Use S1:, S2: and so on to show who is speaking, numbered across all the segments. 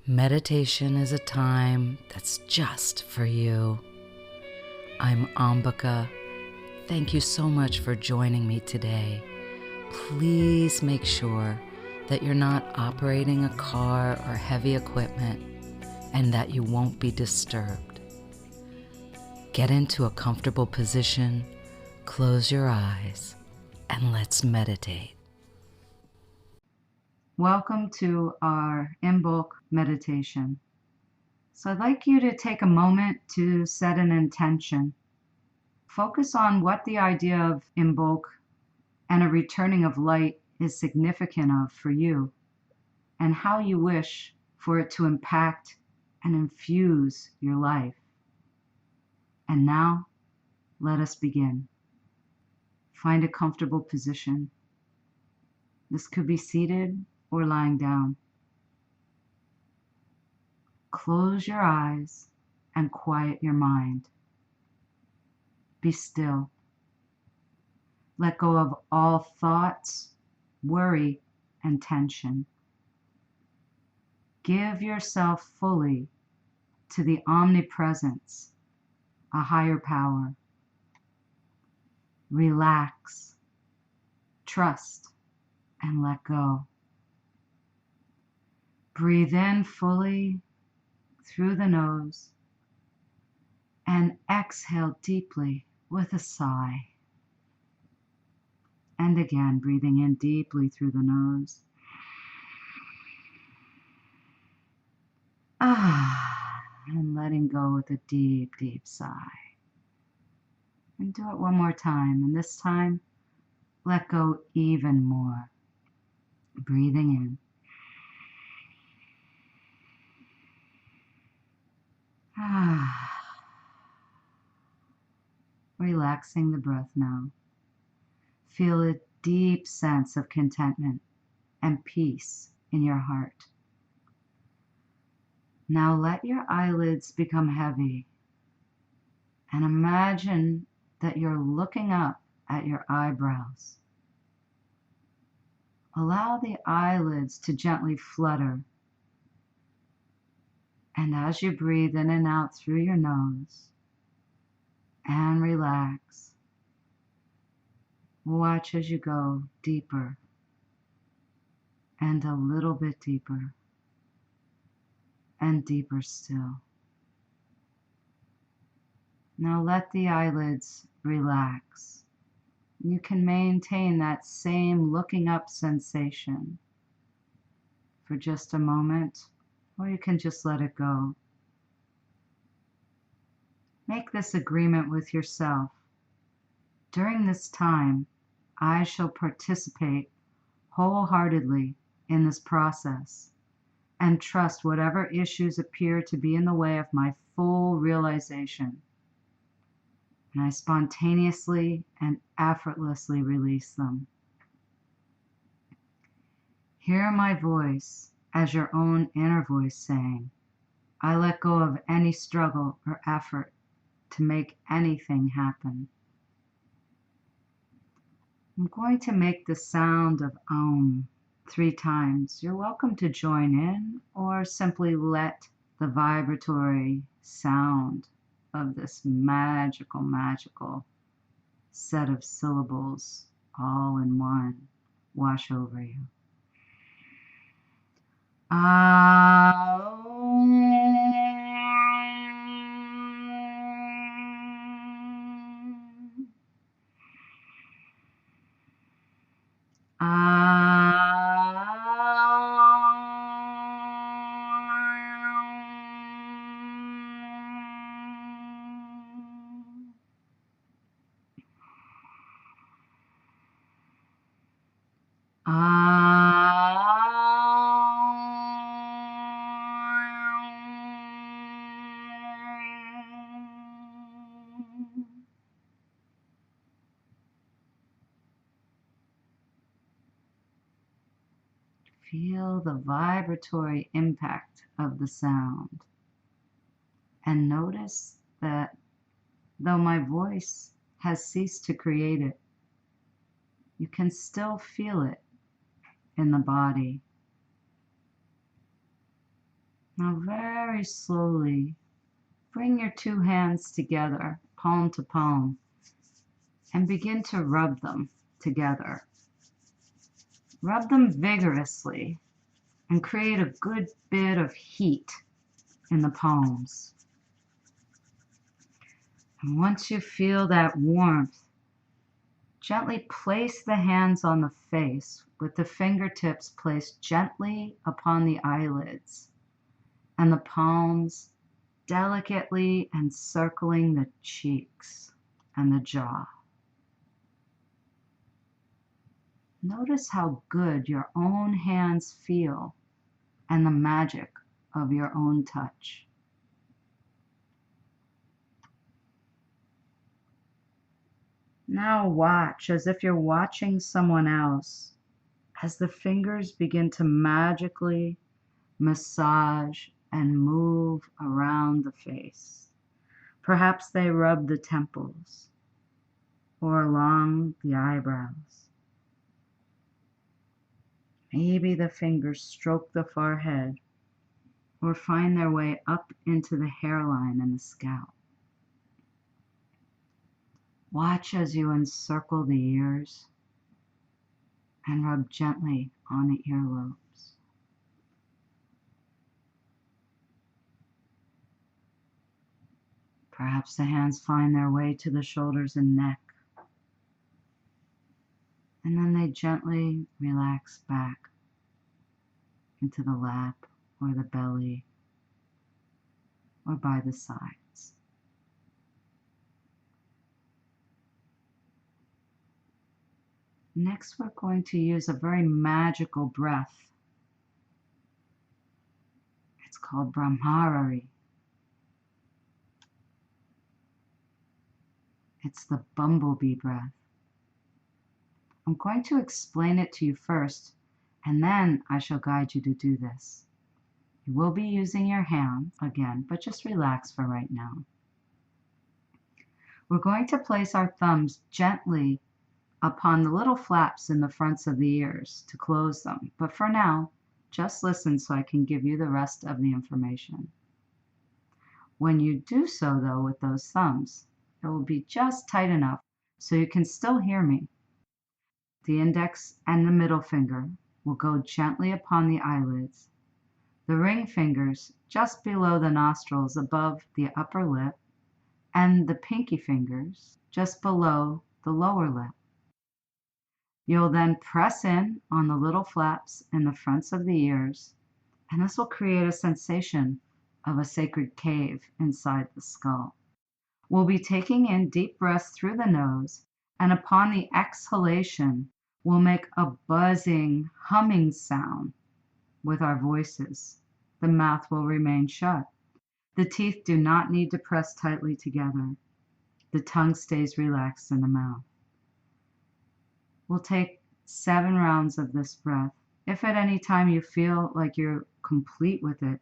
S1: Meditation is a time that's just for you. I'm Ambika. Thank you so much for joining me today. Please make sure that you're not operating a car or heavy equipment and that you won't be disturbed. Get into a comfortable position, close your eyes, and let's meditate.
S2: Welcome to our Ambika meditation. So I'd like you to take a moment to set an intention. Focus on what the idea of Ambika and a returning of light is significant of for you, and how you wish for it to impact and infuse your life. And now, let us begin. Find a comfortable position. This could be seated or lying down. Close your eyes and quiet your mind. Be still. Let go of all thoughts, worry, and tension. Give yourself fully to the omnipresence, a higher power. Relax, trust, and let go. Breathe in fully through the nose and exhale deeply with a sigh. And again, breathing in deeply through the nose. And letting go with a deep, deep sigh. And do it one more time. And this time, let go even more. Breathing in. Relaxing the breath now. Feel a deep sense of contentment and peace in your heart. Now let your eyelids become heavy and imagine that you're looking up at your eyebrows. Allow the eyelids to gently flutter. And as you breathe in and out through your nose and relax, watch as you go deeper and a little bit deeper and deeper still. Now let the eyelids relax. You can maintain that same looking up sensation for just a moment, or you can just let it go. Make this agreement with yourself. During this time, I shall participate wholeheartedly in this process and trust whatever issues appear to be in the way of my full realization. And I spontaneously and effortlessly release them. Hear my voice as your own inner voice saying, I let go of any struggle or effort to make anything happen. I'm going to make the sound of Om 3 times. You're welcome to join in or simply let the vibratory sound of this magical set of syllables all in one wash over you. Feel the vibratory impact of the sound. And notice that though my voice has ceased to create it, you can still feel it in the body. Now, very slowly, bring your two hands together, palm to palm, and begin to rub them together. Rub them vigorously and create a good bit of heat in the palms. And once you feel that warmth, gently place the hands on the face with the fingertips placed gently upon the eyelids and the palms delicately encircling the cheeks and the jaw. Notice how good your own hands feel and the magic of your own touch. Now watch as if you're watching someone else as the fingers begin to magically massage and move around the face. Perhaps they rub the temples or along the eyebrows. Maybe the fingers stroke the forehead or find their way up into the hairline and the scalp. Watch as you encircle the ears and rub gently on the earlobes. Perhaps the hands find their way to the shoulders and neck, and then they gently relax back into the lap or the belly or by the sides. Next, we're going to use a very magical breath. It's called Brahmarari. It's the bumblebee breath. I'm going to explain it to you first, and then I shall guide you to do this. You will be using your hands again, but just relax for right now. We're going to place our thumbs gently upon the little flaps in the fronts of the ears to close them. But for now, just listen so I can give you the rest of the information. When you do so, though, with those thumbs, it will be just tight enough so you can still hear me. The index and the middle finger will go gently upon the eyelids. The ring fingers just below the nostrils above the upper lip, and the pinky fingers just below the lower lip. You'll then press in on the little flaps in the fronts of the ears, and this will create a sensation of a sacred cave inside the skull. We'll be taking in deep breaths through the nose, and upon the exhalation, we'll make a buzzing, humming sound with our voices. The mouth will remain shut. The teeth do not need to press tightly together. The tongue stays relaxed in the mouth. We'll take 7 rounds of this breath. If at any time you feel like you're complete with it,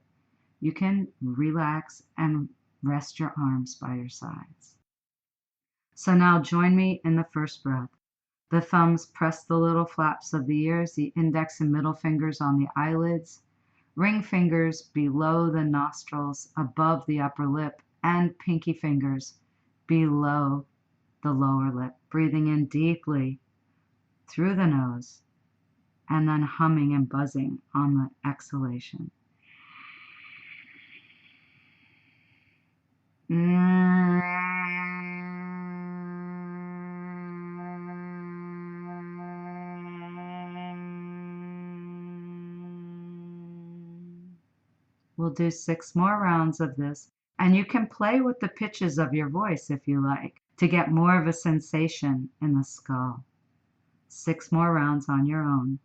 S2: you can relax and rest your arms by your sides. So now join me in the first breath. The thumbs press the little flaps of the ears, the index and middle fingers on the eyelids, ring fingers below the nostrils, above the upper lip, and pinky fingers below the lower lip. Breathing in deeply through the nose, and then humming and buzzing on the exhalation. We'll do 6 more rounds of this, and you can play with the pitches of your voice if you like, to get more of a sensation in the skull. 6 more rounds on your own.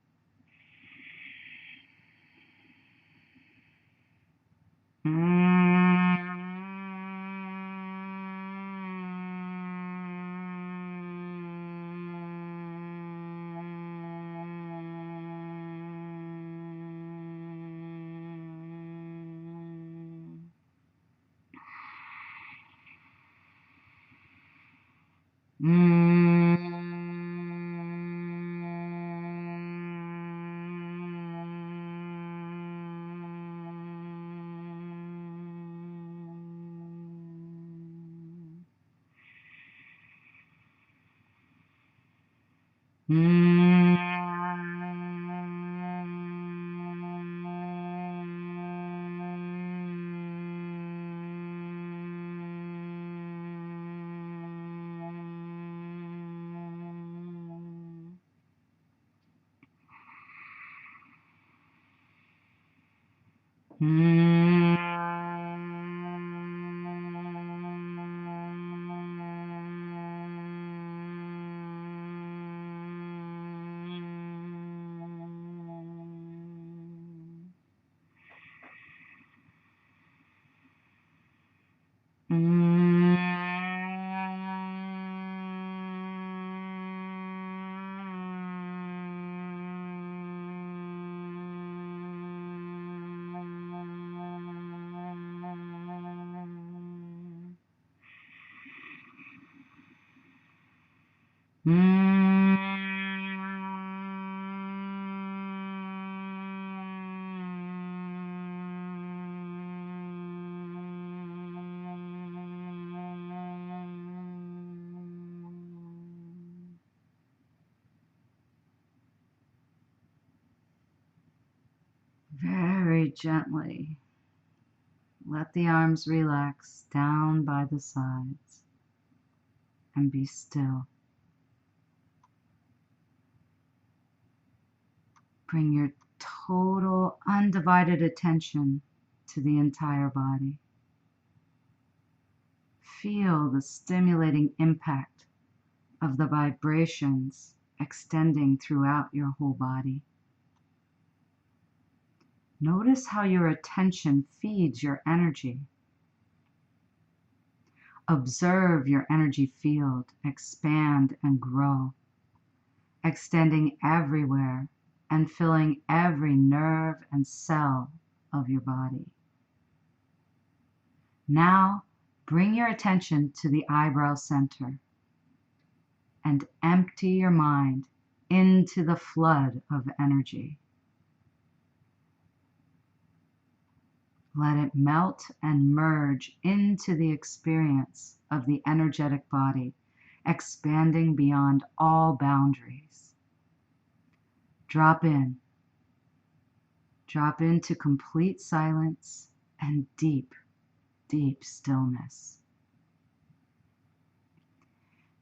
S2: Mm. Very gently, let the arms relax down by the sides and be still. Bring your total undivided attention to the entire body. Feel the stimulating impact of the vibrations extending throughout your whole body. Notice how your attention feeds your energy. Observe your energy field expand and grow, extending everywhere and filling every nerve and cell of your body. Now, bring your attention to the eyebrow center and empty your mind into the flood of energy. Let it melt and merge into the experience of the energetic body, expanding beyond all boundaries. Drop in. Drop into complete silence and deep, deep stillness.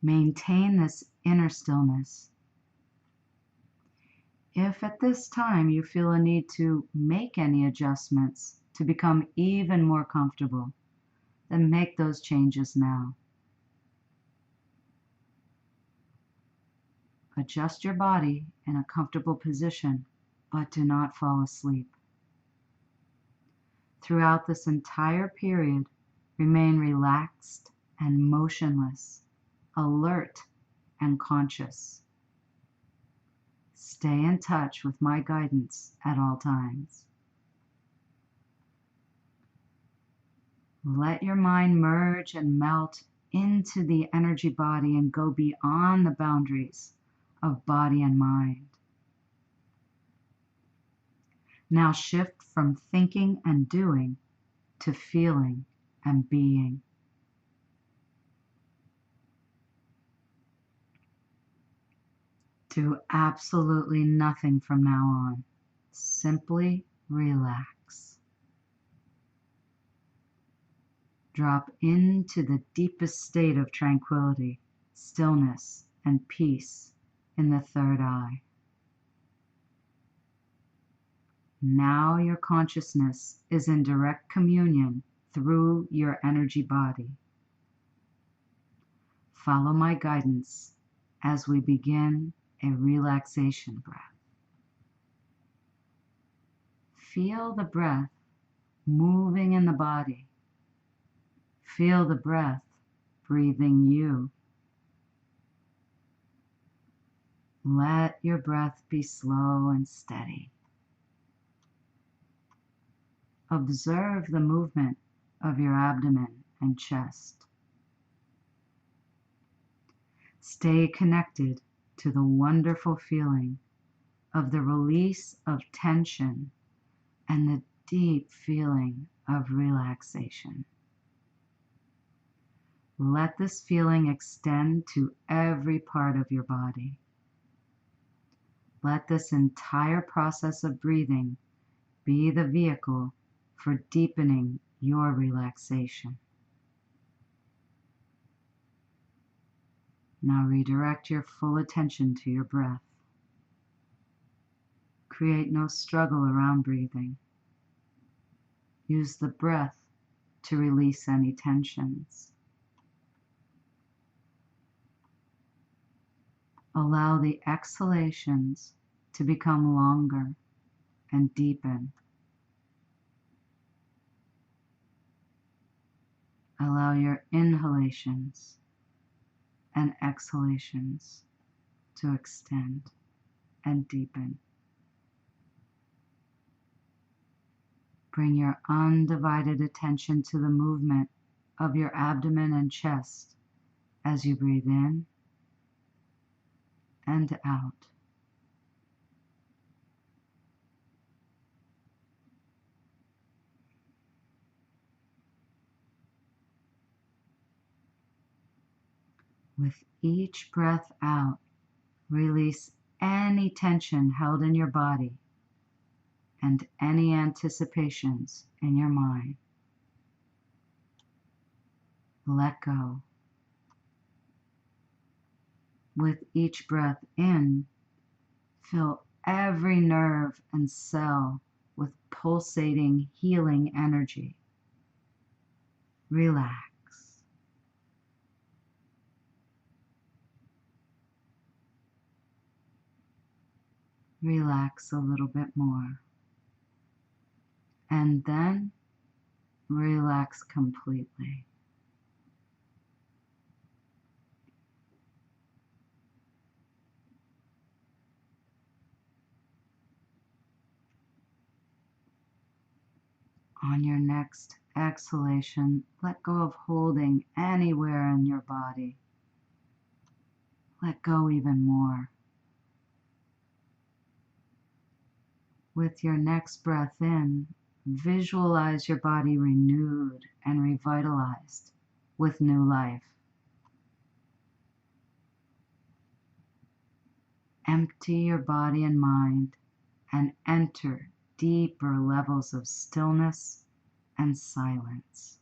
S2: Maintain this inner stillness. If at this time you feel a need to make any adjustments to become even more comfortable, then make those changes now. Adjust your body in a comfortable position, but do not fall asleep. Throughout this entire period, remain relaxed and motionless, alert and conscious. Stay in touch with my guidance at all times. Let your mind merge and melt into the energy body and go beyond the boundaries of body and mind. Now shift from thinking and doing to feeling and being. Do absolutely nothing from now on. Simply relax. Drop into the deepest state of tranquility, stillness, and peace in the third eye. Now your consciousness is in direct communion through your energy body. Follow my guidance as we begin a relaxation breath. Feel the breath moving in the body. Feel the breath breathing you. Let your breath be slow and steady. Observe the movement of your abdomen and chest. Stay connected to the wonderful feeling of the release of tension and the deep feeling of relaxation. Let this feeling extend to every part of your body. Let this entire process of breathing be the vehicle for deepening your relaxation. Now redirect your full attention to your breath. Create no struggle around breathing. Use the breath to release any tensions. Allow the exhalations to become longer and deepen. Allow your inhalations and exhalations to extend and deepen. Bring your undivided attention to the movement of your abdomen and chest as you breathe in and out. With each breath out, release any tension held in your body and any anticipations in your mind. Let go. With each breath in, fill every nerve and cell with pulsating, healing energy. Relax. Relax a little bit more. And then relax completely. On your next exhalation, let go of holding anywhere in your body. Let go even more. With your next breath in, visualize your body renewed and revitalized with new life. Empty your body and mind and enter deeper levels of stillness and silence.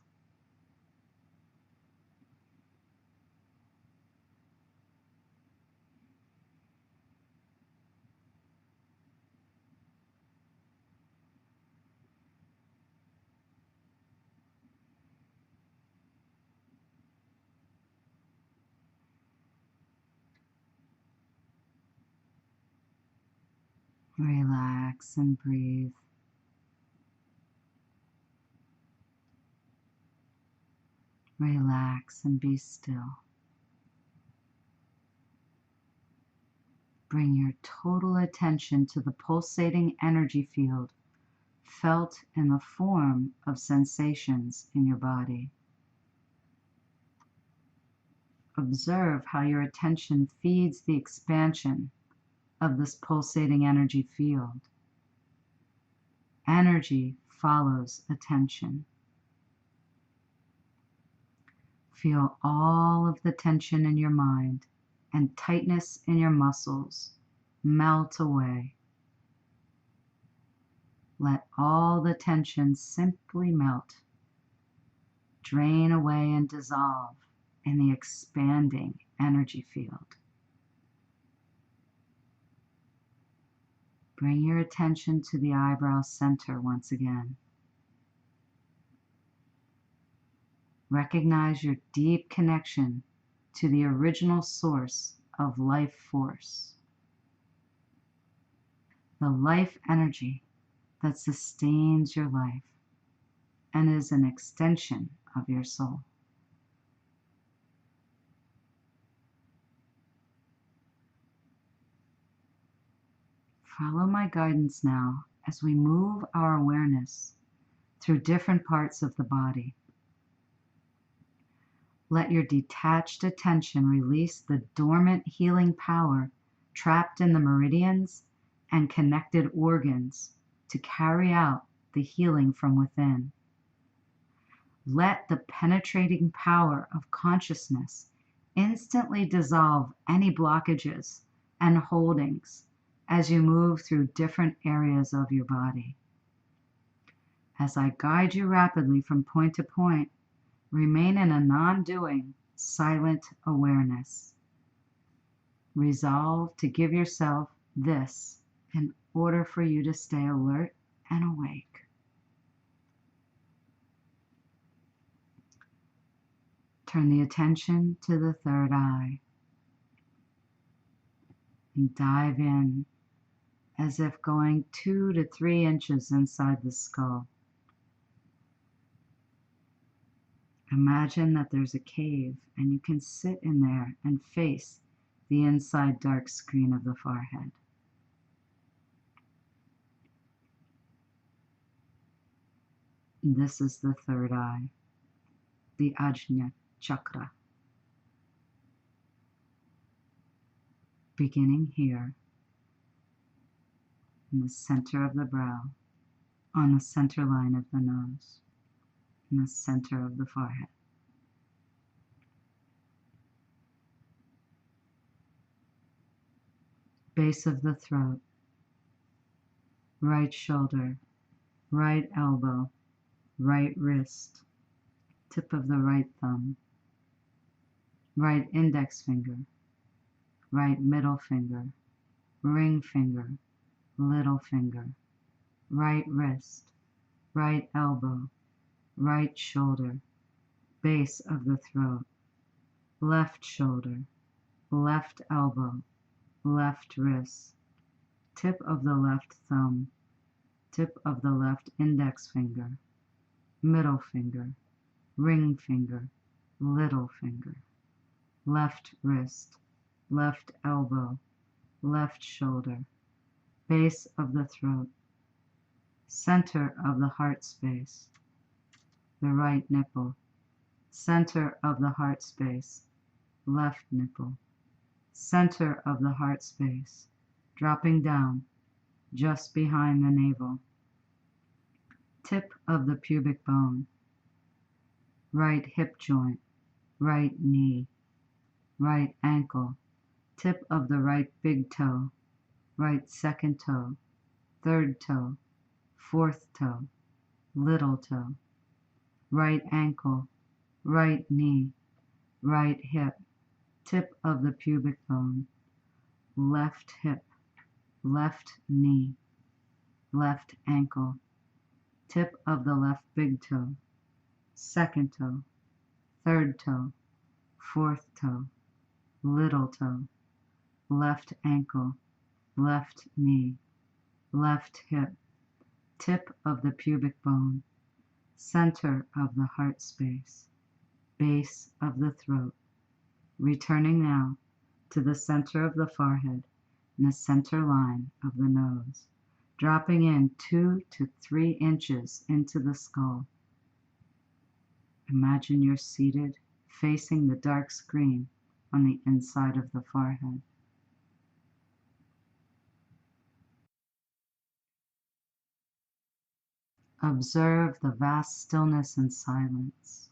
S2: Relax and breathe. Relax and be still. Bring your total attention to the pulsating energy field felt in the form of sensations in your body. Observe how your attention feeds the expansion of this pulsating energy field. Energy follows attention. Feel all of the tension in your mind and tightness in your muscles melt away. Let all the tension simply melt, drain away and dissolve in the expanding energy field. Bring your attention to the eyebrow center once again. Recognize your deep connection to the original source of life force, the life energy that sustains your life and is an extension of your soul. Follow my guidance now as we move our awareness through different parts of the body. Let your detached attention release the dormant healing power trapped in the meridians and connected organs to carry out the healing from within. Let the penetrating power of consciousness instantly dissolve any blockages and holdings as you move through different areas of your body. As I guide you rapidly from point to point, remain in a non-doing, silent awareness. Resolve to give yourself this in order for you to stay alert and awake. Turn the attention to the third eye and dive in as if going 2 to 3 inches inside the skull. Imagine that there's a cave and you can sit in there and face the inside dark screen of the forehead. This is the third eye, the Ajna chakra. Beginning here, in the center of the brow, on the center line of the nose, in the center of the forehead. Base of the throat, right shoulder, right elbow, right wrist, tip of the right thumb, right index finger, right middle finger, ring finger, little finger, right wrist, right elbow, right shoulder, base of the throat, left shoulder, left elbow, left wrist, tip of the left thumb, tip of the left index finger, middle finger, ring finger, little finger, left wrist, left elbow, left shoulder, base of the throat, center of the heart space, the right nipple, center of the heart space, left nipple, center of the heart space, dropping down just behind the navel, tip of the pubic bone, right hip joint, right knee, right ankle, tip of the right big toe, right second toe, third toe, fourth toe, little toe, right ankle, right knee, right hip, tip of the pubic bone, left hip, left knee, left ankle, tip of the left big toe, second toe, third toe, fourth toe, little toe, left ankle, left knee, left hip, tip of the pubic bone, center of the heart space, base of the throat. Returning now to the center of the forehead and the center line of the nose, dropping in 2 to 3 inches into the skull. Imagine you're seated facing the dark screen on the inside of the forehead. Observe the vast stillness and silence.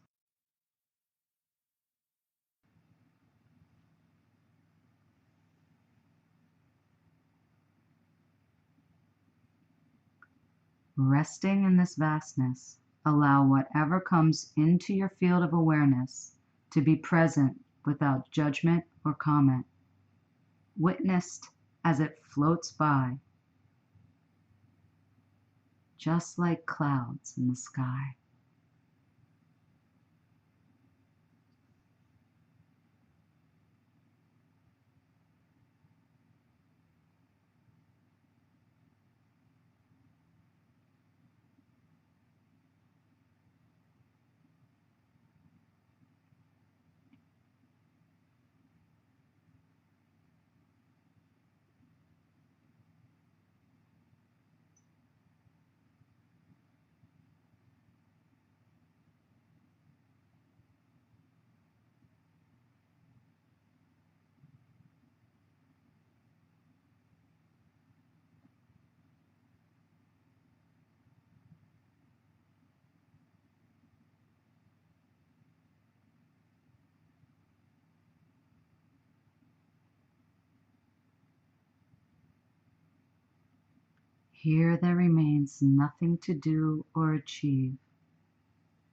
S2: Resting in this vastness, allow whatever comes into your field of awareness to be present without judgment or comment, witnessed as it floats by, just like clouds in the sky. Here there remains nothing to do or achieve.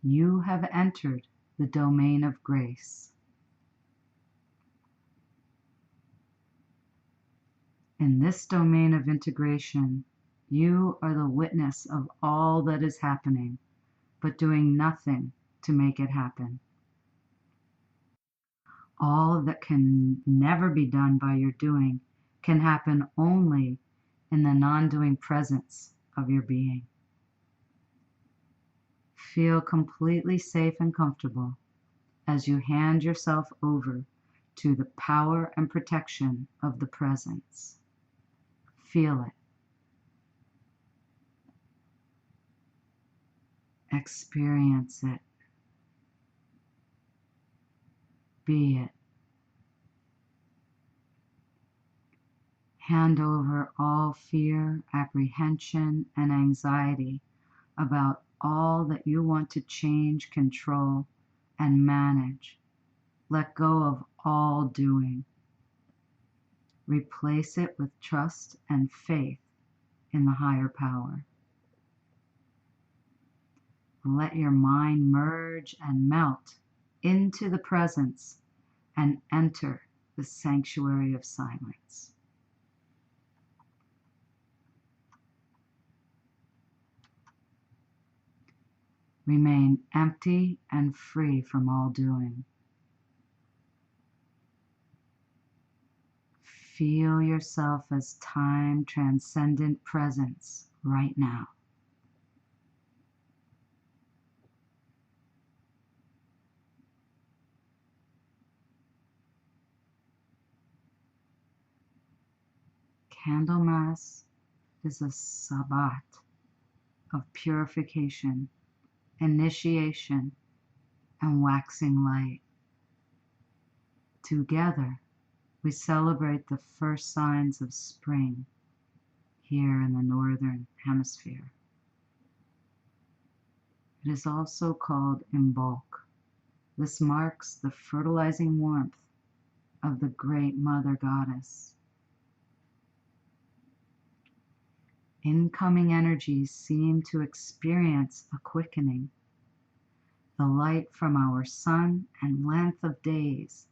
S2: You have entered the domain of grace. In this domain of integration, you are the witness of all that is happening, but doing nothing to make it happen. All that can never be done by your doing can happen only in the non-doing presence of your being. Feel completely safe and comfortable as you hand yourself over to the power and protection of the presence. Feel it. Experience it. Be it. Hand over all fear, apprehension, and anxiety about all that you want to change, control, and manage. Let go of all doing. Replace it with trust and faith in the higher power. Let your mind merge and melt into the presence and enter the sanctuary of silence. Remain empty and free from all doing. Feel yourself as time transcendent presence right now. Candlemas is a Sabbat of purification, initiation, and waxing light. Together, we celebrate the first signs of spring here in the northern hemisphere. It is also called Imbolc. This marks the fertilizing warmth of the great Mother Goddess. Incoming energies seem to experience a quickening. The light from our sun and length of days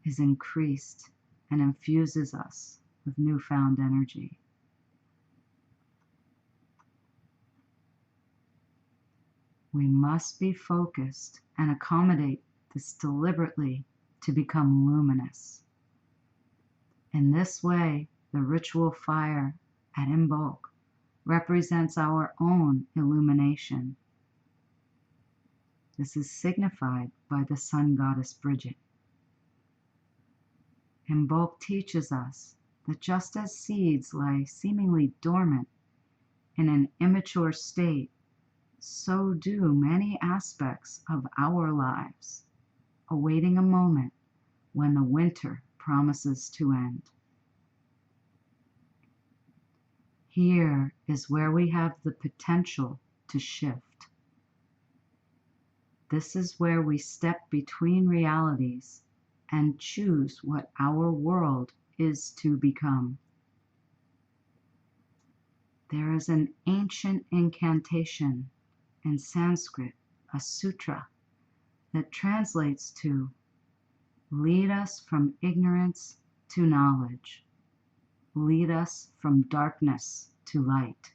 S2: is increased and infuses us with newfound energy. We must be focused and accommodate this deliberately to become luminous. In this way, the ritual fire at Imbolc represents our own illumination. This is signified by the sun goddess Brigid. Imbolc teaches us that just as seeds lie seemingly dormant in an immature state, so do many aspects of our lives, awaiting a moment when the winter promises to end. Here is where we have the potential to shift. This is where we step between realities and choose what our world is to become. There is an ancient incantation in Sanskrit, a sutra, that translates to lead us from ignorance to knowledge, lead us from darkness to light,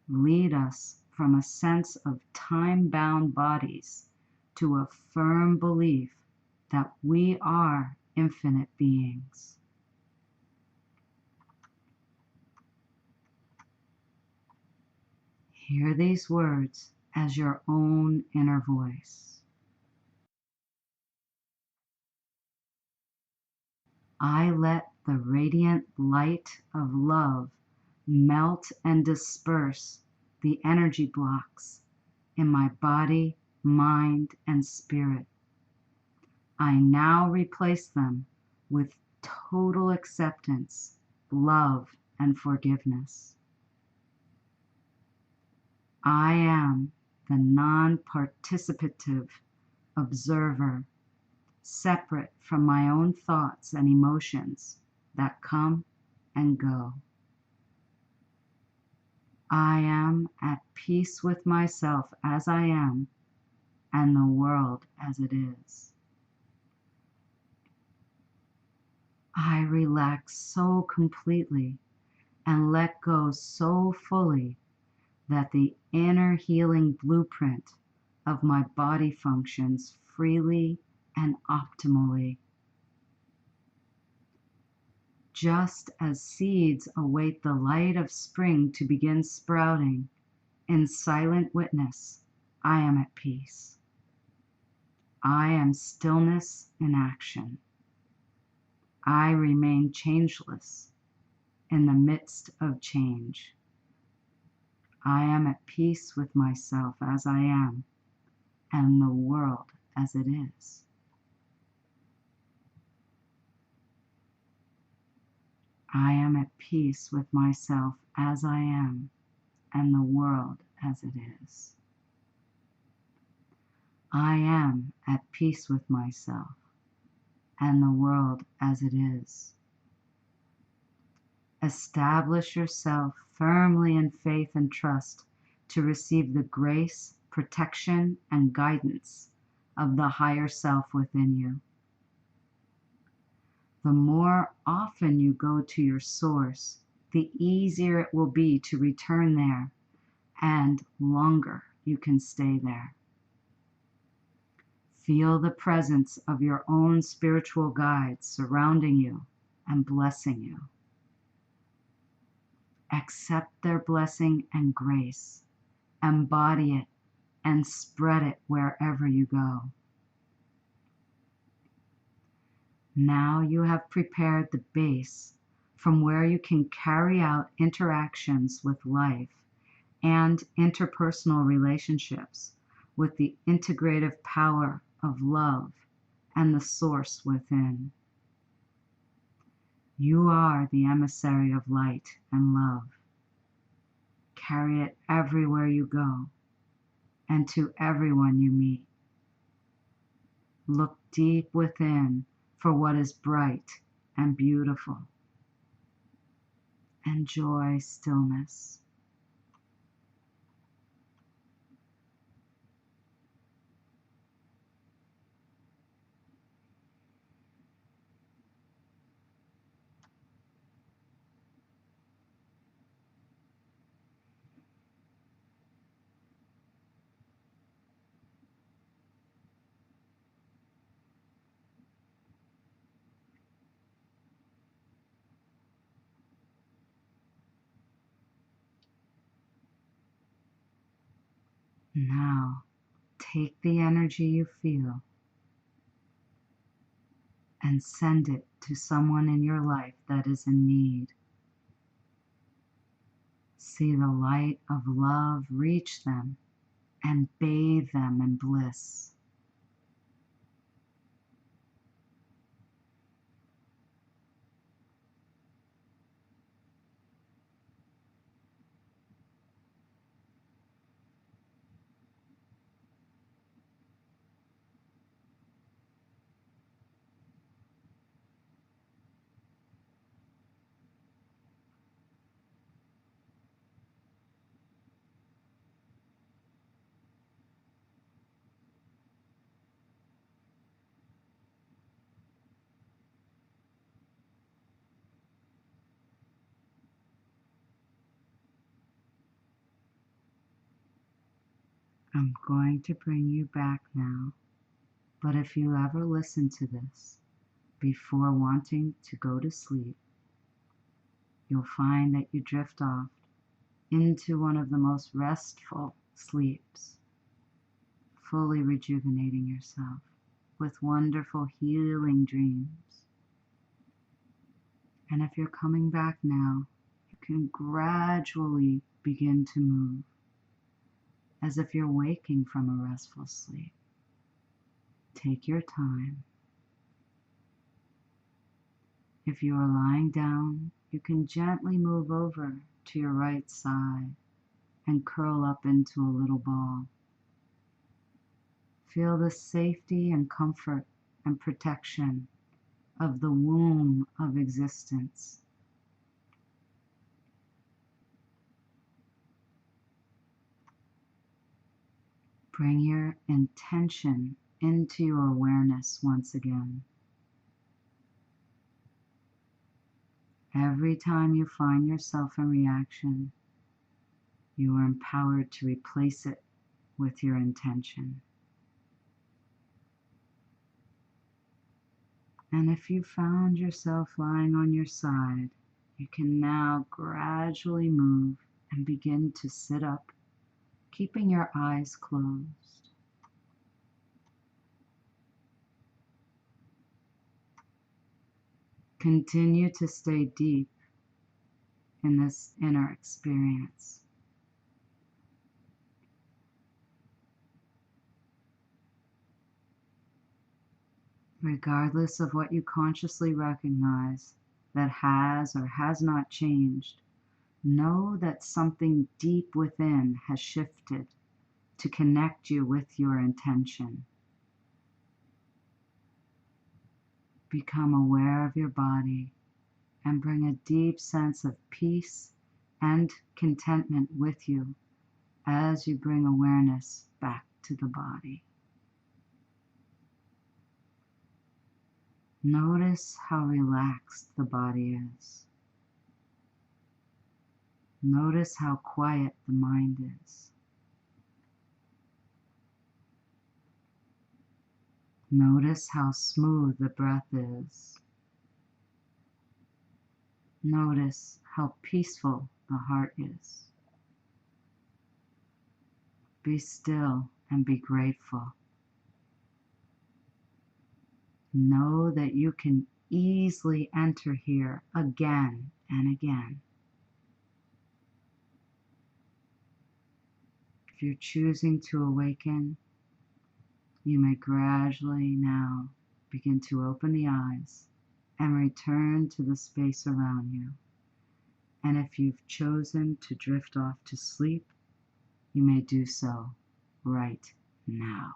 S2: lead us from a sense of time-bound bodies to a firm belief that we are infinite beings. Hear these words as your own inner voice. I let the radiant light of love melt and disperse the energy blocks in my body, mind, and spirit. I now replace them with total acceptance, love, and forgiveness. I am the non-participative observer, separate from my own thoughts and emotions that come and go. I am at peace with myself as I am and the world as it is. I relax so completely and let go so fully that the inner healing blueprint of my body functions freely and optimally. Just as seeds await the light of spring to begin sprouting, in silent witness, I am at peace. I am stillness in action. I remain changeless in the midst of change. I am at peace with myself as I am and the world as it is. I am at peace with myself as I am and the world as it is. I am at peace with myself and the world as it is. Establish yourself firmly in faith and trust to receive the grace, protection, and guidance of the higher self within you. The more often you go to your source, the easier it will be to return there, and longer you can stay there. Feel the presence of your own spiritual guides surrounding you and blessing you. Accept their blessing and grace. Embody it and spread it wherever you go. Now you have prepared the base from where you can carry out interactions with life and interpersonal relationships with the integrative power of love and the source within. You are the emissary of light and love. Carry it everywhere you go and to everyone you meet. Look deep within for what is bright and beautiful. Enjoy stillness. Now, take the energy you feel and send it to someone in your life that is in need. See the light of love reach them and bathe them in bliss. I'm going to bring you back now, but if you ever listen to this before wanting to go to sleep, you'll find that you drift off into one of the most restful sleeps, fully rejuvenating yourself with wonderful healing dreams. And if you're coming back now, you can gradually begin to move as if you're waking from a restful sleep. Take your time. If you are lying down, you can gently move over to your right side and curl up into a little ball. Feel the safety and comfort and protection of the womb of existence. Bring your intention into your awareness once again. Every time you find yourself in reaction, you are empowered to replace it with your intention. And if you found yourself lying on your side, you can now gradually move and begin to sit up, keeping your eyes closed. Continue to stay deep in this inner experience. Regardless of what you consciously recognize that has or has not changed, know that something deep within has shifted to connect you with your intention. Become aware of your body and bring a deep sense of peace and contentment with you as you bring awareness back to the body. Notice how relaxed the body is. Notice how quiet the mind is. Notice how smooth the breath is. Notice how peaceful the heart is. Be still and be grateful. Know that you can easily enter here again and again. If you're choosing to awaken, you may gradually now begin to open the eyes and return to the space around you. And if you've chosen to drift off to sleep, you may do so right now.